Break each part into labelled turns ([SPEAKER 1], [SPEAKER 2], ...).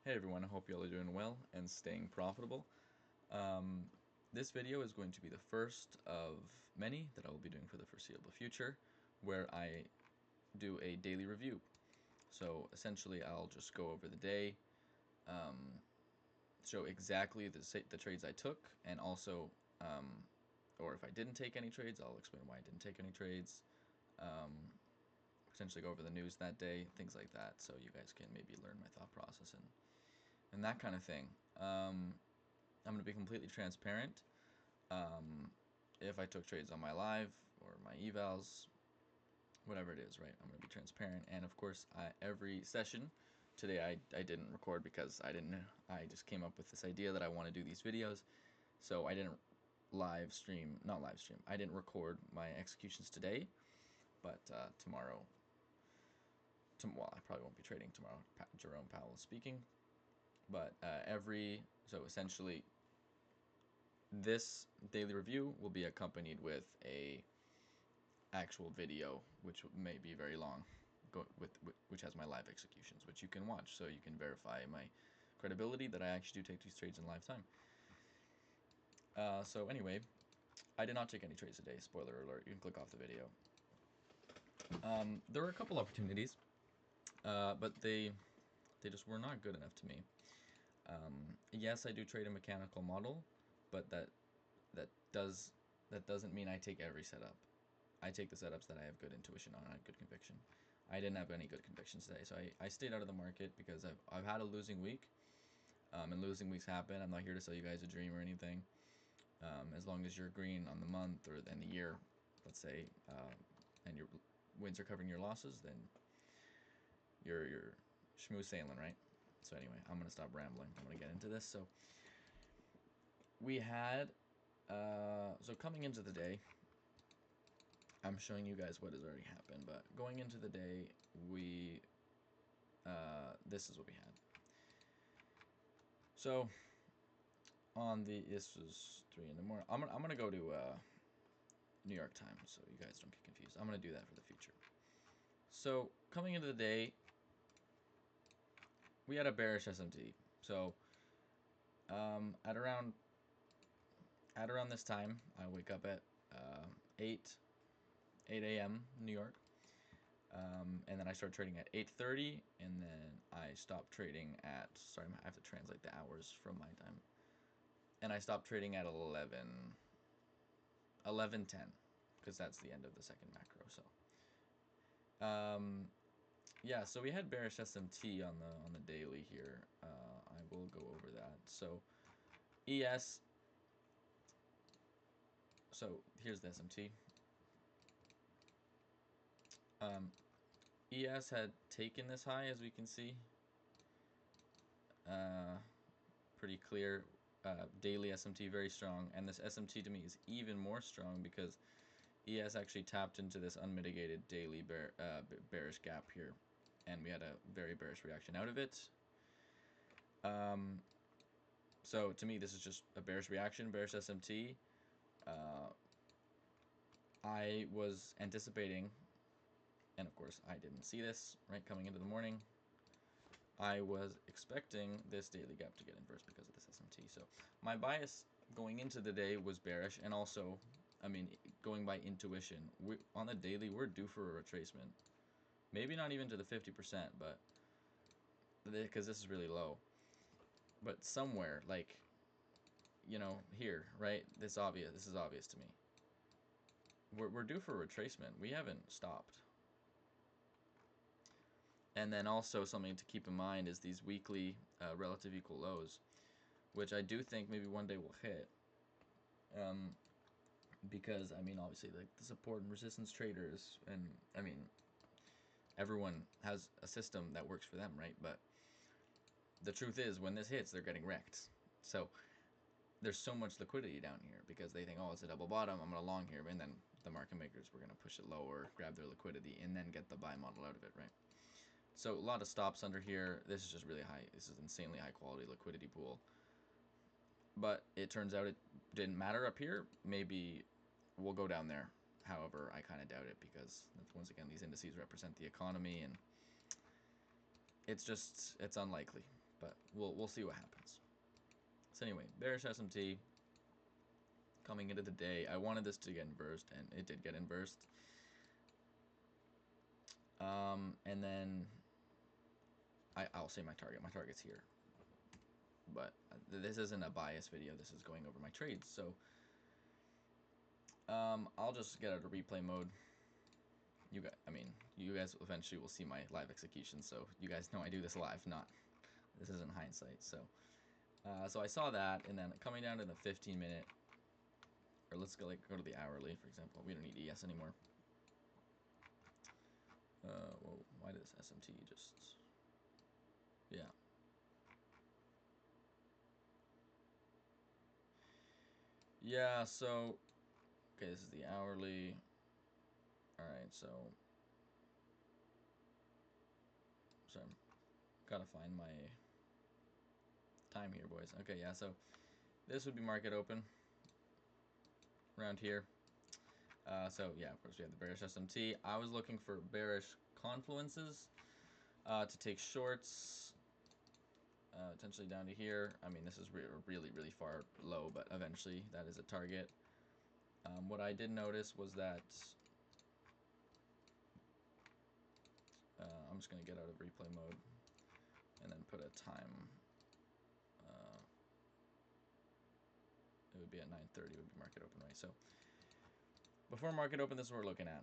[SPEAKER 1] Hey everyone, I hope you all are doing well and staying profitable. Um, this video is going to be the first of many that I will be doing for the foreseeable future, where I do a daily review. So essentially, I'll just go over the day, um, show exactly the trades I took, and also, or if I didn't take any trades, I'll explain why I didn't take any trades. Potentially go over the news that day, things like that, so you guys can maybe learn my thought process and that kind of thing. I'm going to be completely transparent. Um, if I took trades on my live or my evals, whatever it is, right? I'm going to be transparent. And of course, every session today I didn't record because I didn't know. I just came up with this idea that I want to do these videos. So I didn't not live stream. I didn't record my executions today, but tomorrow, well, I probably won't be trading tomorrow. Jerome Powell is speaking. But so essentially, this daily review will be accompanied with a actual video, which may be very long, which has my live executions, which you can watch, so you can verify my credibility that I actually do take these trades in live time. So anyway, I did not take any trades today. Spoiler alert. You can click off the video. There were a couple opportunities, but they just were not good enough to me. Yes, I do trade a mechanical model, but that does that doesn't mean I take every setup. I take the setups that I have good intuition on, I have good conviction. I didn't have any good convictions today, so I stayed out of the market because I've had a losing week, and losing weeks happen. I'm not here to sell you guys a dream or anything. As long as you're green on the month or then the year, let's say, and your wins are covering your losses, then you're smooth sailing, right? So anyway, I'm gonna stop rambling. I'm gonna get into this. So we had, so coming into the day, I'm showing you guys what has already happened, but going into the day, this is what we had. So this was 3 in the morning. I'm gonna go to New York time, so you guys don't get confused. I'm gonna do that for the future. So coming into the day, we had a bearish SMT. So at around this time, I wake up at 8 a.m. New York. And then I start trading at 8:30, and then I stop trading at, sorry, I have to translate the hours from my time. And I stopped trading at 11:10, because that's the end of the second macro. So, yeah, so we had bearish SMT on the daily here. I will go over that. So, ES. So here's the SMT. ES had taken this high, as we can see. Pretty clear. Daily SMT very strong, and this SMT to me is even more strong because ES actually tapped into this unmitigated daily bearish gap here, and we had a very bearish reaction out of it. So to me, this is just a bearish reaction, bearish SMT. I was anticipating, and of course I didn't see this, right, coming into the morning. I was expecting this daily gap to get inverse because of this SMT. So my bias going into the day was bearish, and also, I mean, going by intuition, on the daily, we're due for a retracement. Maybe not even to the 50%, but because this is really low. But somewhere, like, here, right? This is obvious to me. We're due for a retracement. We haven't stopped. And then also something to keep in mind is these weekly relative equal lows, which I do think maybe one day will hit. Because, I mean, obviously, like, the support and resistance traders, and, I mean, everyone has a system that works for them, right? But the truth is, when this hits, they're getting wrecked. So there's so much liquidity down here because they think, oh, it's a double bottom, I'm going to long here, and then the market makers were going to push it lower, grab their liquidity, and then get the buy model out of it, right? So a lot of stops under here. This is just really high. This is insanely high quality liquidity pool. But it turns out it didn't matter up here. Maybe we'll go down there. However, I kind of doubt it because, once again, these indices represent the economy, and it's unlikely. but we'll see what happens. So anyway, bearish SMT coming into the day. I wanted this to get inversed, and it did get inversed. And then I'll say my target. My target's here. But this isn't a bias video. This is going over my trades. So I'll just get out of replay mode. You guys eventually will see my live execution. So you guys know I do this live, this isn't hindsight. So I saw that, and then coming down to the 15-minute, or let's go to the hourly, for example. We don't need ES anymore. Whoa, why does SMT just... Yeah. Yeah, so... Okay, this is the hourly. Alright, so... Sorry, gotta find my time here, boys. Okay, yeah, so this would be market open. Around here. So, yeah, of course, we have the bearish SMT. I was looking for bearish confluences to take shorts, potentially down to here. I mean, this is really, really far low, but eventually that is a target. What I did notice was that I'm just going to get out of replay mode and then put a time. It would be at 9:30 would be market open, right? So before market open, this is what we're looking at,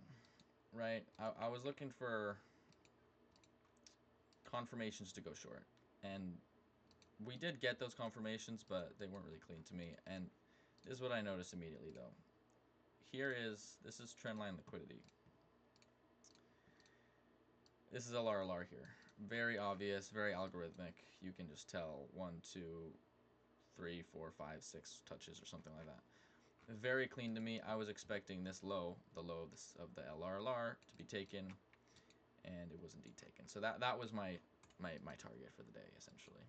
[SPEAKER 1] right? I was looking for confirmations to go short, and we did get those confirmations, but they weren't really clean to me. And this is what I noticed immediately, though. This is trendline liquidity. This is LRLR here. Very obvious, very algorithmic. You can just tell 1, 2, 3, 4, 5, 6 touches or something like that. Very clean to me. I was expecting this low, the low of the LRLR, to be taken, and it was indeed taken. So that was my target for the day, essentially.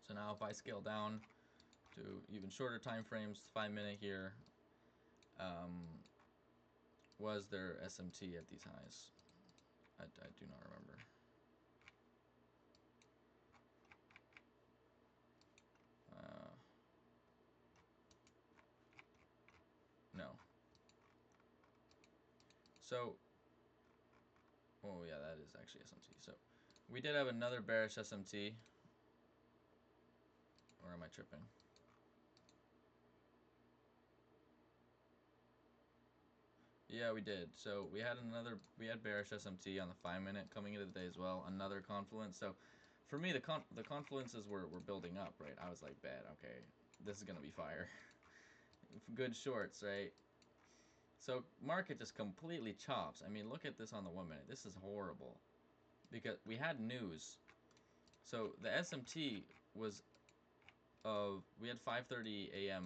[SPEAKER 1] So now if I scale down to even shorter time frames, 5-minute here, was there SMT at these highs? I do not remember. No. So, oh yeah, that is actually SMT. So, we did have another bearish SMT. Or am I tripping? Yeah, we did. So we had bearish SMT on the 5-minute coming into the day as well. Another confluence. So for me, the confluences were building up, right? I was like, bet, okay, this is gonna be fire. Good shorts, right? So market just completely chops. I mean, look at this on the 1 minute. This is horrible because we had news. So the SMT was we had 5:30 a.m.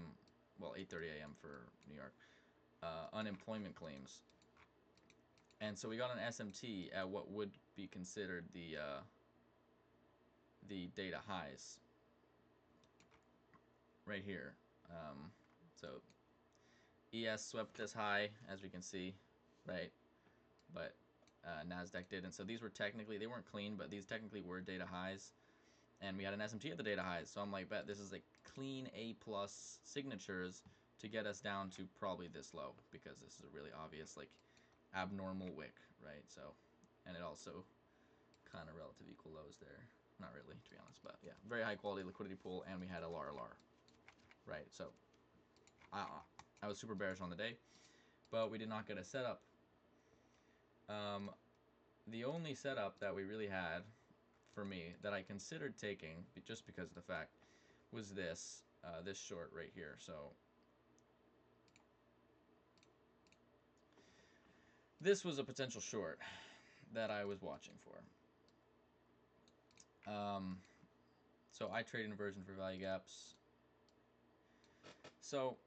[SPEAKER 1] well 8:30 a.m. for New York. Unemployment claims, and so we got an SMT at what would be considered the data highs right here. So ES swept this high, as we can see, right? But Nasdaq didn't. So these were they weren't clean, but these technically were data highs, and we had an SMT at the data highs. So I'm like, bet this is like clean A+ signatures to get us down to probably this low, because this is a really obvious like abnormal wick, right? So, and it also kind of relative equal lows there. Not really, to be honest, but yeah, very high quality liquidity pool, and we had LRLR, right? So I was super bearish on the day, but we did not get a setup. The only setup that we really had for me that I considered taking, just because of the fact, was this short right here. So this was a potential short that I was watching for. So I trade inversion for value gaps. So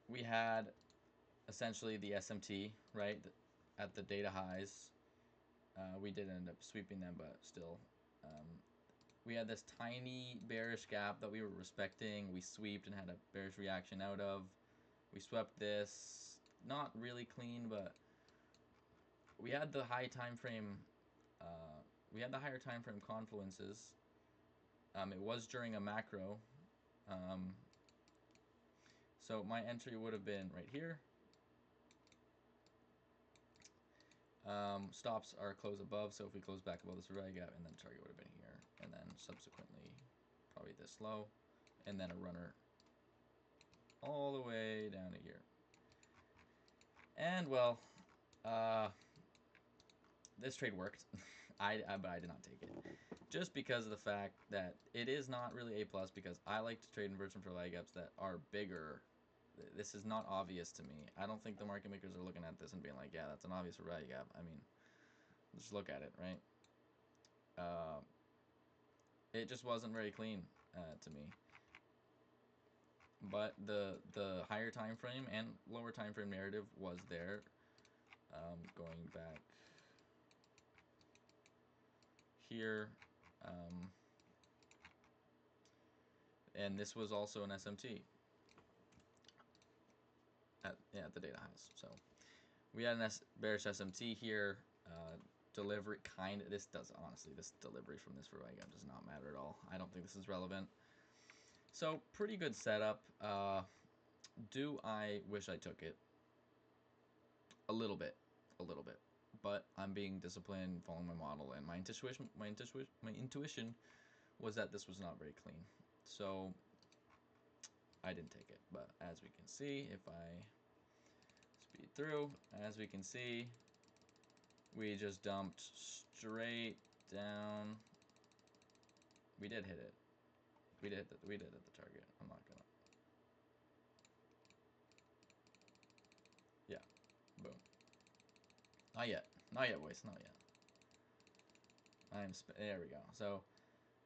[SPEAKER 1] we had essentially the SMT, right, at the data highs. We did end up sweeping them, but still. We had this tiny bearish gap that we were respecting. We sweeped and had a bearish reaction out of. We swept this. Not really clean, but we had the high time frame we had the higher time frame confluences. It was during a macro. Um, so my entry would have been right here. Stops are close above, so if we close back above this value gap, and then target would have been here, and then subsequently probably this low, and then a runner all the way down to here. And well, this trade worked. But I did not take it, just because of the fact that it is not really A plus, because I like to trade inversion for lag gaps that are bigger. This is not obvious to me. I don't think the market makers are looking at this and being like, yeah, that's an obvious value gap. I mean, just look at it, right? It just wasn't very clean to me. But the higher time frame and lower time frame narrative was there. Going back here, and this was also an SMT at the data highs. So we had an bearish SMT here. Delivery kind of, this delivery from this value gap does not matter at all. I don't think this is relevant. So pretty good setup. Do I wish I took it? A little bit. But I'm being disciplined, following my model, and my intuition was that this was not very clean. So I didn't take it. But as we can see, if I speed through, as we can see, we just dumped straight down. We did hit it. We did hit the target. I'm not gonna. Yeah. Boom. Not yet. Not yet, boys. Not yet. There we go. So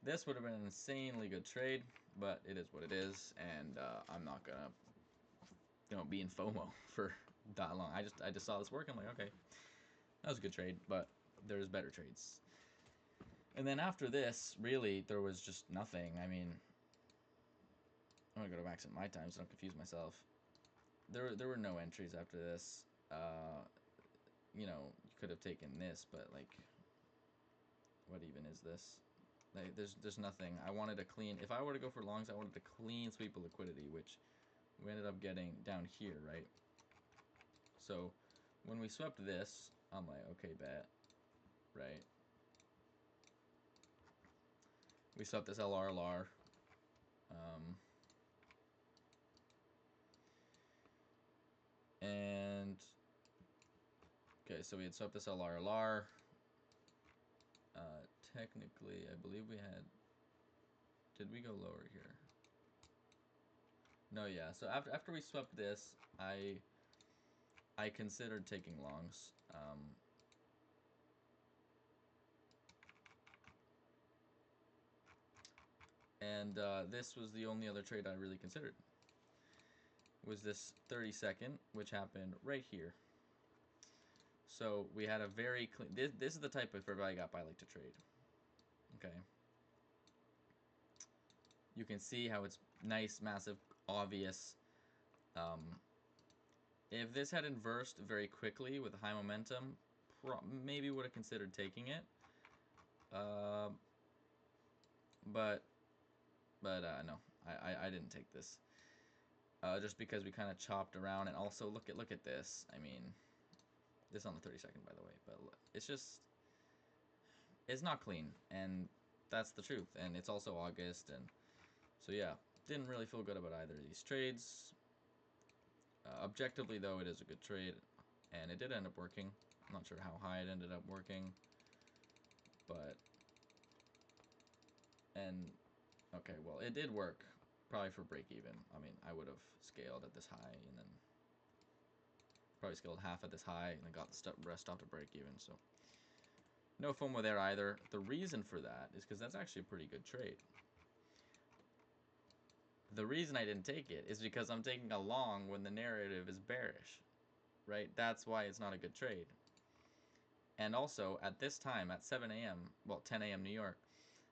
[SPEAKER 1] this would have been an insanely good trade, but it is what it is, and I'm not gonna be in FOMO for that long. I just saw this work. I'm like, okay, that was a good trade, but there's better trades. And then after this, really, there was just nothing. I mean, I'm gonna go back to my time so I don't confuse myself. There were no entries after this. You know, you could have taken this, but like, what even is this? Like, there's nothing. I wanted a clean. If I were to go for longs, I wanted a clean sweep of liquidity, which we ended up getting down here, right? So when we swept this, I'm like, okay, bet, right? We swept this LRLR. And okay, so we had swept this LRLR. Technically, I believe we had. Did we go lower here? No, yeah. So after we swept this, I considered taking longs. And this was the only other trade I really considered. Was this 30-second, which happened right here. So we had a very clean. This is the type of value gap I like to trade. Okay. You can see how it's nice, massive, obvious. If this had inversed very quickly with high momentum, maybe would have considered taking it. But no, I didn't take this. Just because we kind of chopped around, and also look at this. I mean, this on the 30-second, by the way, but it's just, it's not clean, and that's the truth. And it's also August, and so yeah, didn't really feel good about either of these trades. Objectively, though, it is a good trade, and it did end up working. I'm not sure how high it ended up working, but okay, well, it did work, probably for break even. I mean, I would have scaled at this high, and then probably scaled half at this high, and then got the rest off to break even. So no FOMO there either. The reason for that is because that's actually a pretty good trade. The reason I didn't take it is because I'm taking a long when the narrative is bearish, right? That's why it's not a good trade. And also, at this time, at 7 a.m., well, 10 a.m. New York,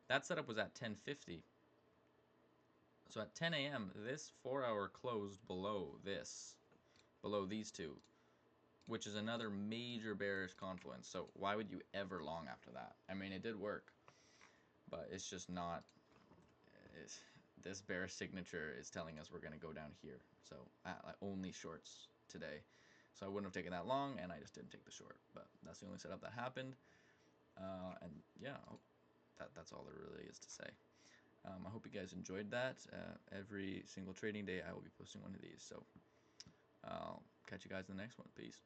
[SPEAKER 1] that setup was at 10:50. So at 10 a.m., this 4-hour closed below this, below these two. which is another major bearish confluence. So why would you ever long after that? I mean, it did work, but it's just not. This bearish signature is telling us we're going to go down here. So only shorts today. So I wouldn't have taken that long, and I just didn't take the short. But that's the only setup that happened. And yeah, that's all there really is to say. I hope you guys enjoyed that. Every single trading day, I will be posting one of these. So I'll catch you guys in the next one. Peace.